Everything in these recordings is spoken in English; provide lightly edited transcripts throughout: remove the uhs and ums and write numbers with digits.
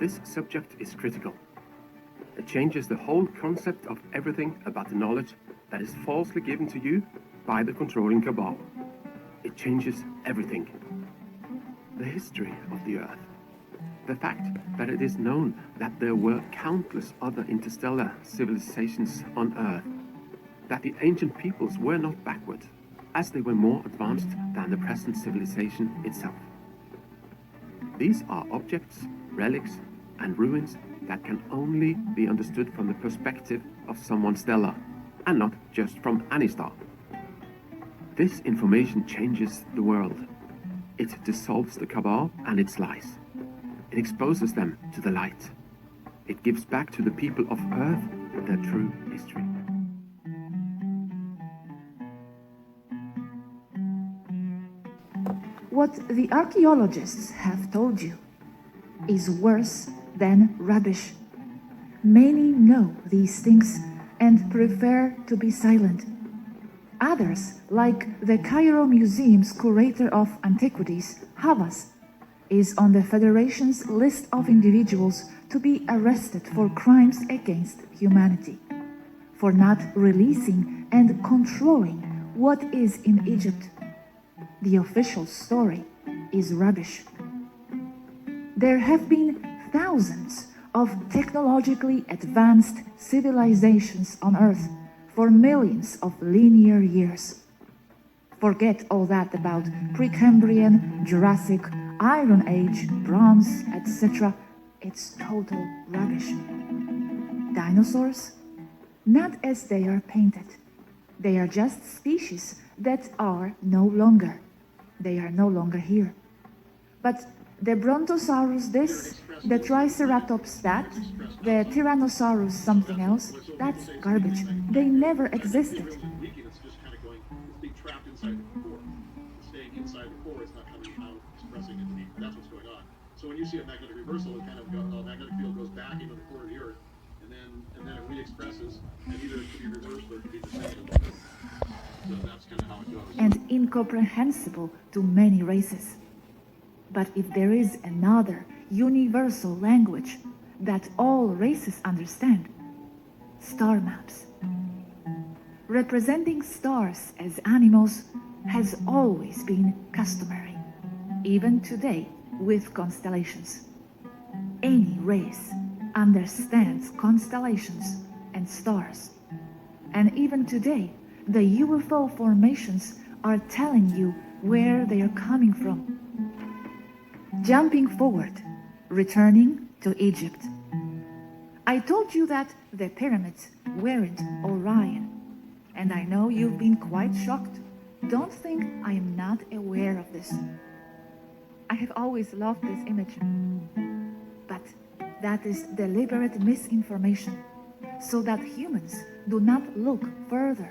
This subject is critical. It changes the whole concept of everything about the knowledge that is falsely given to you by the controlling cabal. It changes everything. The history of the Earth. The fact that it is known that there were countless other interstellar civilizations on Earth. That the ancient peoples were not backward, as they were more advanced than the present civilization itself. These are objects, relics, and ruins that can only be understood from the perspective of someone stellar, and not just from any star. This information changes the world. It dissolves the cabal and its lies. It exposes them to the light. It gives back to the people of Earth their true history. What the archaeologists have told you is worse than rubbish. Many know these things and prefer to be silent. Others, like the Cairo Museum's curator of antiquities, Havas, is on the Federation's list of individuals to be arrested for crimes against humanity, for not releasing and controlling what is in Egypt. The official story is rubbish. There have been thousands of technologically advanced civilizations on Earth for millions of linear years. Forget all that about Precambrian, Jurassic, Iron Age, Bronze, etc. It's total rubbish. Dinosaurs? Not as they are painted. They are just species that are no longer. They are no longer here. But the Brontosaurus this, the Triceratops that, the Tyrannosaurus something else, that's garbage. They never existed. It's just kind of going, it's being trapped inside the core. It's staying inside the core, it's not coming out, expressing into the, that's what's going on. So when you see a magnetic reversal, it kind of goes, the magnetic field goes back into the core of the Earth, and then it re-expresses, and either it can be reversed or it can be the same. So that's kind of how it goes. And incomprehensible to many races. But if there is another universal language that all races understand, star maps. Representing stars as animals has always been customary, even today with constellations. Any race understands constellations and stars. And even today, the UFO formations are telling you where they are coming from. Jumping forward, returning to Egypt. I told you that the pyramids weren't Orion, and I know you've been quite shocked. Don't think I am not aware of this. I have always loved this image, but that is deliberate misinformation, so that humans do not look further.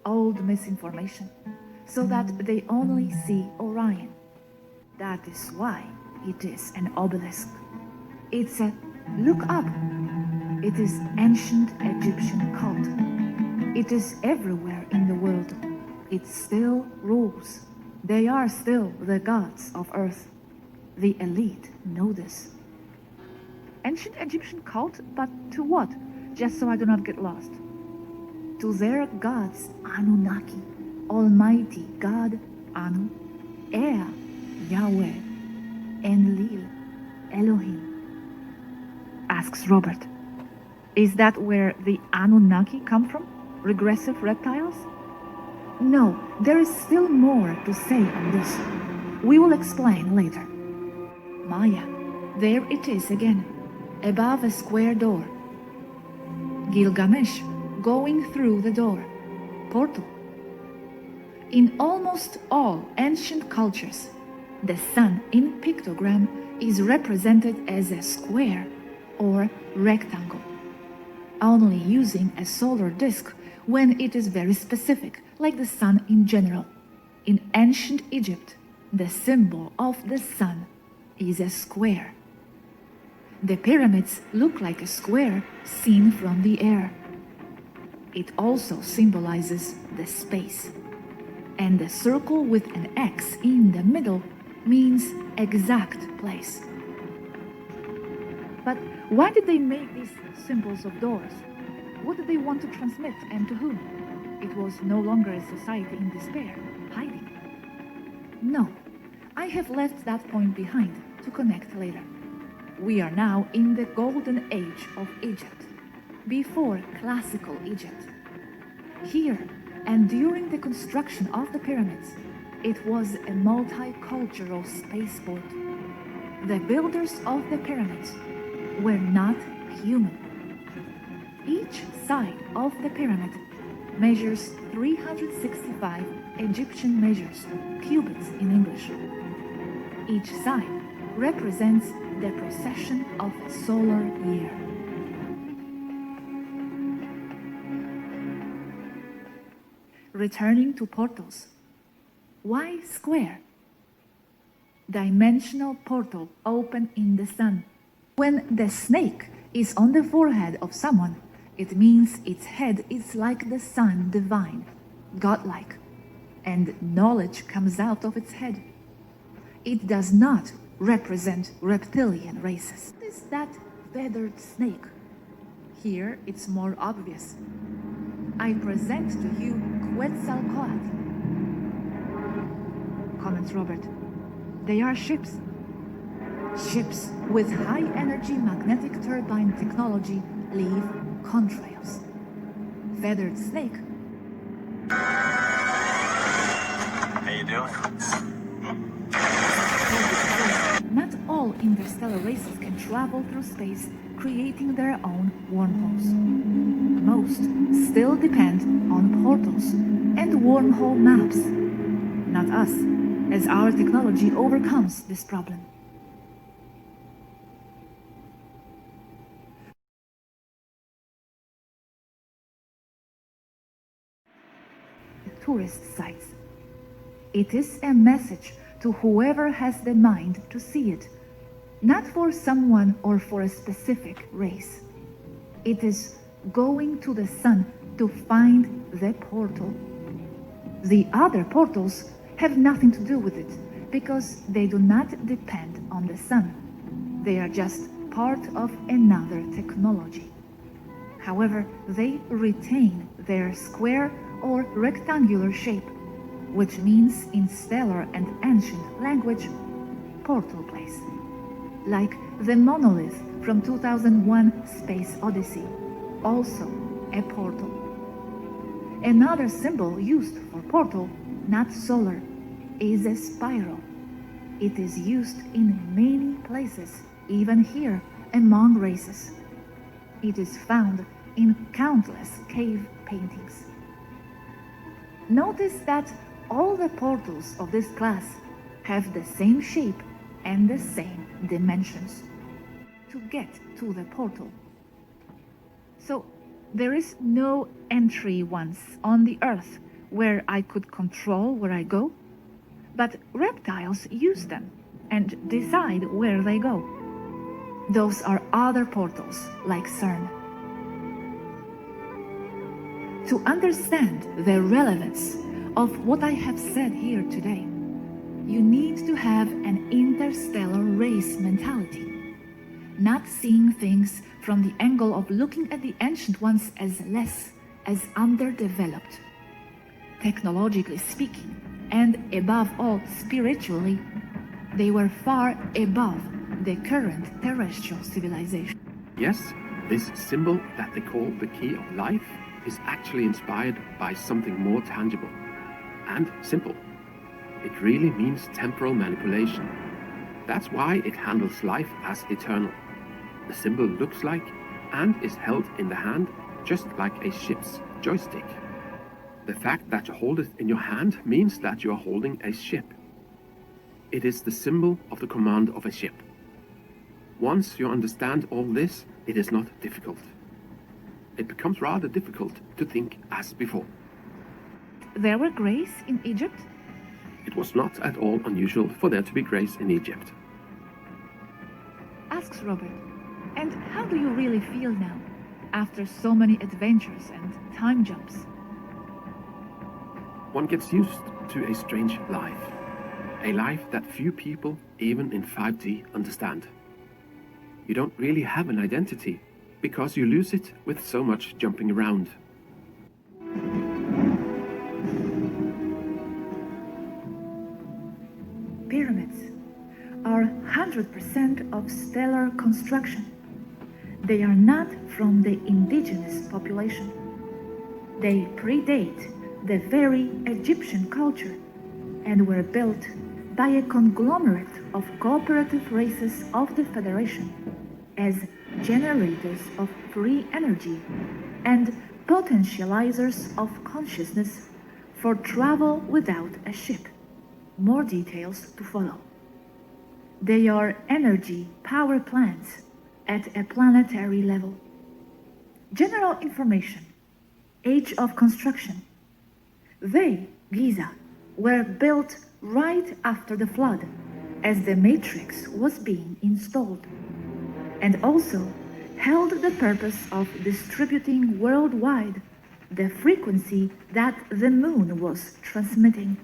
Old misinformation, so that they only see Orion. That is why it is an obelisk. It's a look up. It is ancient Egyptian cult. It is everywhere in the world. It still rules. They are still the gods of Earth. The elite know this. Ancient Egyptian cult, but to what? Just so I do not get lost. To their gods Anunnaki, Almighty God Anu, Ea, Yahweh, Enlil, Elohim. Asks Robert. Is that where the Anunnaki come from? Regressive reptiles? No, there is still more to say on this. We will explain later. Maya, there it is again, above a square door. Gilgamesh, going through the door. Portal. In almost all ancient cultures, the sun in pictogram is represented as a square or rectangle, only using a solar disk when it is very specific, like the sun in general. In ancient Egypt, the symbol of the sun is a square. The pyramids look like a square seen from the air. It also symbolizes the space. And the circle with an X in the middle means exact place. But why did they make these symbols of doors? What did they want to transmit, and to whom? It was no longer a society in despair, hiding. No, I have left that point behind to connect later. We are now in the golden age of Egypt, before classical Egypt. Here, and during the construction of the pyramids, it was a multicultural spaceport. The builders of the pyramids were not human. Each side of the pyramid measures 365 Egyptian measures, cubits in English. Each side represents the precession of a solar year. Returning to portals. Why square? Dimensional portal open in the sun. When the snake is on the forehead of someone, it means its head is like the sun divine, godlike, and knowledge comes out of its head. It does not represent reptilian races. What is that feathered snake? Here it's more obvious. I present to you Quetzalcoatl. Comments Robert. They are ships. Ships with high-energy magnetic turbine technology leave contrails. Feathered snake. How you doing? Not all interstellar races can travel through space, creating their own wormholes. Most still depend on portals and wormhole maps. Not us, as our technology overcomes this problem. Tourist sites. It is a message to whoever has the mind to see it, not for someone or for a specific race. It is going to the sun to find the portal. The other portals have nothing to do with it because they do not depend on the sun. They are just part of another technology. However, they retain their square or rectangular shape, which means in stellar and ancient language, portal place. Like the monolith from 2001 Space Odyssey, also a portal. Another symbol used for portal, not solar, is a spiral. It is used in many places, even here among races. It is found in countless cave paintings. Notice that all the portals of this class have the same shape and the same dimensions to get to the portal. So there is no entry once on the earth where I could control where I go, but reptiles use them and decide where they go. Those are other portals like CERN. To understand the relevance of what I have said here today, you need to have an interstellar race mentality, not seeing things from the angle of looking at the ancient ones as less, as underdeveloped. Technologically speaking, and above all spiritually, they were far above the current terrestrial civilization. Yes, this symbol that they call the key of life is actually inspired by something more tangible and simple. It really means temporal manipulation. That's why it handles life as eternal. The symbol looks like and is held in the hand just like a ship's joystick. The fact that you hold it in your hand means that you are holding a ship. It is the symbol of the command of a ship. Once you understand all this, it is not difficult. It becomes rather difficult to think as before. There were grays in Egypt? It was not at all unusual for there to be grays in Egypt. Asks Robert. And how do you really feel now, after so many adventures and time jumps? One gets used to a strange life. A life that few people, even in 5D, understand. you don't really have an identity, because you lose it with so much jumping around. Pyramids are 100% of stellar construction. They are not from the indigenous population. They predate the very Egyptian culture and were built by a conglomerate of cooperative races of the Federation as generators of free energy and potentializers of consciousness for travel without a ship. More details to follow. They are energy power plants at a planetary level. General information. Age of construction. They, Giza, were built right after the flood, as the matrix was being installed, and also held the purpose of distributing worldwide the frequency that the moon was transmitting.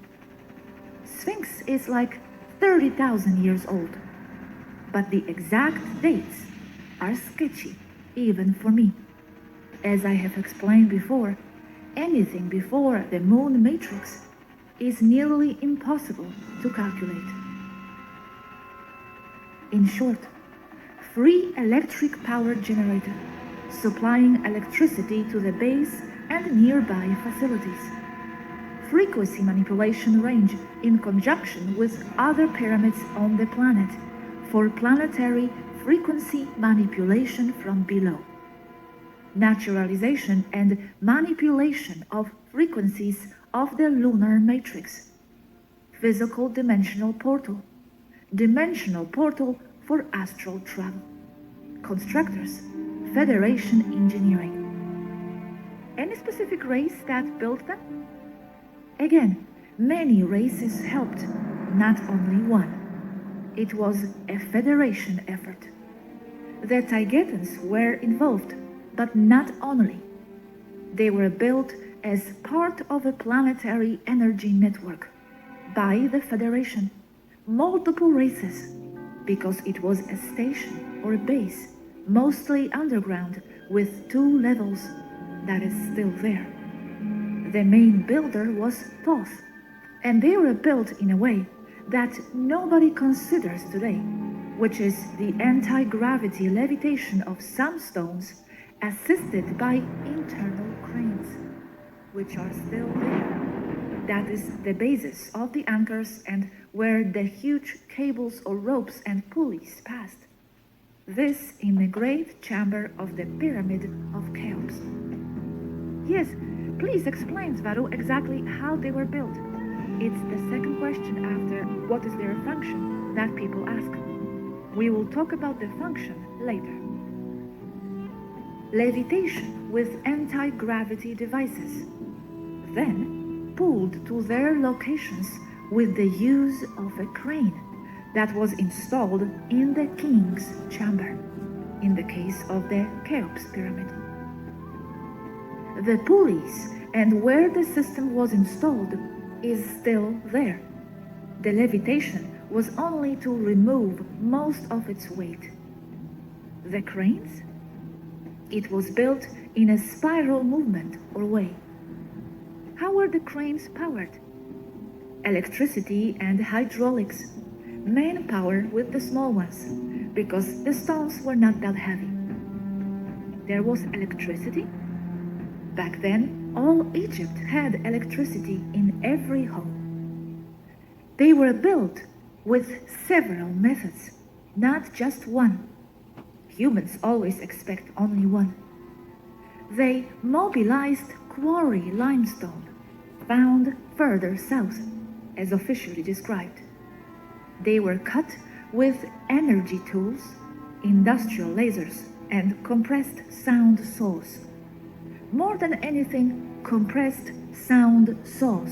Sphinx is like 30,000 years old, but the exact dates are sketchy, even for me. As I have explained before, anything before the moon matrix is nearly impossible to calculate. In short, free electric power generator, supplying electricity to the base and nearby facilities. Frequency manipulation range in conjunction with other pyramids on the planet for planetary frequency manipulation from below. Naturalization and manipulation of frequencies of the lunar matrix. Physical dimensional portal for astral travel. Constructors, Federation Engineering. Any specific race that built them? Again, many races helped, not only one. It was a Federation effort. The Taigetans were involved, but not only. They were built as part of a planetary energy network by the Federation, multiple races, because it was a station or base, mostly underground with 2 levels, that is still there. The main builder was Thoth, and they were built in a way that nobody considers today, which is the anti-gravity levitation of some stones assisted by internal cranes, which are still there. That is the basis of the anchors and where the huge cables or ropes and pulleys passed. This in the great chamber of the Pyramid of Cheops. Yes, please explain, Svaru, exactly how they were built. It's the second question after what is their function that people ask. We will talk about the function later. Levitation with anti-gravity devices, then pulled to their locations with the use of a crane that was installed in the king's chamber, in the case of the Cheops pyramid. The pulleys and where the system was installed is still there. The levitation was only to remove most of its weight. The cranes? It was built in a spiral movement or way. How were the cranes powered? Electricity and hydraulics. Manpower with the small ones, because the stones were not that heavy. There was electricity? Back then, all Egypt had electricity in every home. They were built with several methods, not just one. Humans always expect only one. They mobilized quarry limestone, found further south, as officially described. They were cut with energy tools, industrial lasers, and compressed sound saws. More than anything, compressed sound saws.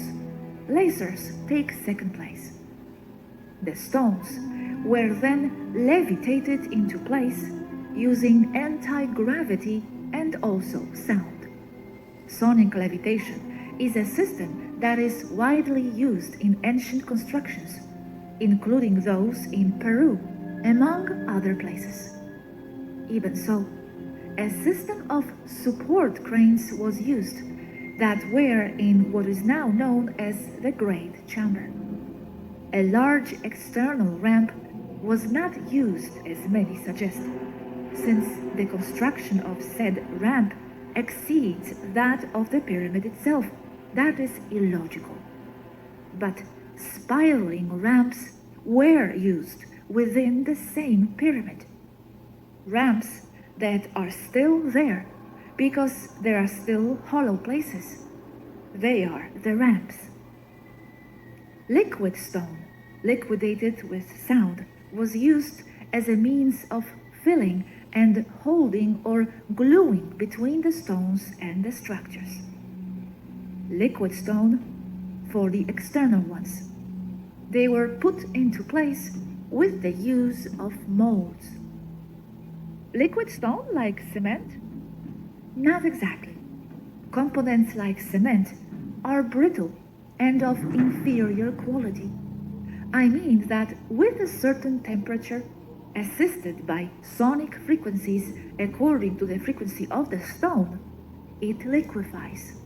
Lasers take second place. The stones were then levitated into place using anti-gravity and also sound. Sonic levitation is a system that is widely used in ancient constructions, including those in Peru, among other places. Even so, a system of support cranes was used that were in what is now known as the Great Chamber. A large external ramp was not used as many suggest, since the construction of said ramp exceeds that of the pyramid itself. That is illogical. But spiraling ramps were used within the same pyramid. Ramps that are still there because there are still hollow places. They are the ramps. Liquid stone, liquidated with sound, was used as a means of filling and holding or gluing between the stones and the structures. Liquid stone for the external ones. They were put into place with the use of molds. Liquid stone like cement? Not exactly. Components like cement are brittle and of inferior quality. I mean that with a certain temperature, assisted by sonic frequencies according to the frequency of the stone, it liquefies.